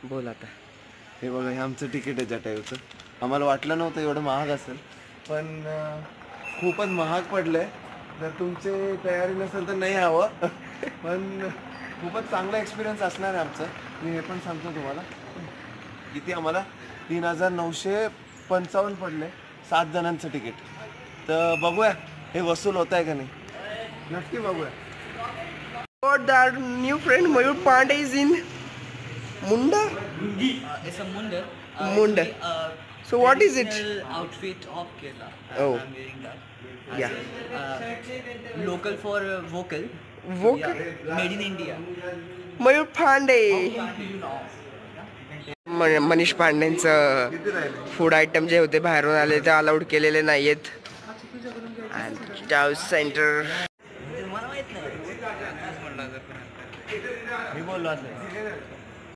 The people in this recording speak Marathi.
बोल आता. हे बघा, हे आमचं तिकीट आहे जटायूचं. आम्हाला वाटलं नव्हतं एवढं महाग असेल, पण खूपच महाग पडलंय. जर तुमची तयारी नसेल तर नाही यावं. पण खूपच चांगला एक्सपिरियन्स असणार आहे आमचं. मी हे पण सांगतो तुम्हाला, किती आम्हाला 3955 पडले 7 जणांचं तिकीट. तर बघूया हे वसूल होत आहे का नाही, नक्की बघूया. What that new friend Mayur Pandey is in Munda? It's a Munda. Munda. So what is it? Outfit of Kerala. Oh. I'm wearing that. Yeah. Local for vocal. Vocal? Yeah. Made in India. Mayur Pande. Manish पांडेंचं किती राहिले? फूड आयटम जे होते बाहेरून आले ते अलाउड केलेले नाहीयेत. आणि जाऊस सेंटर मला माहित नाही. मी बोललो असं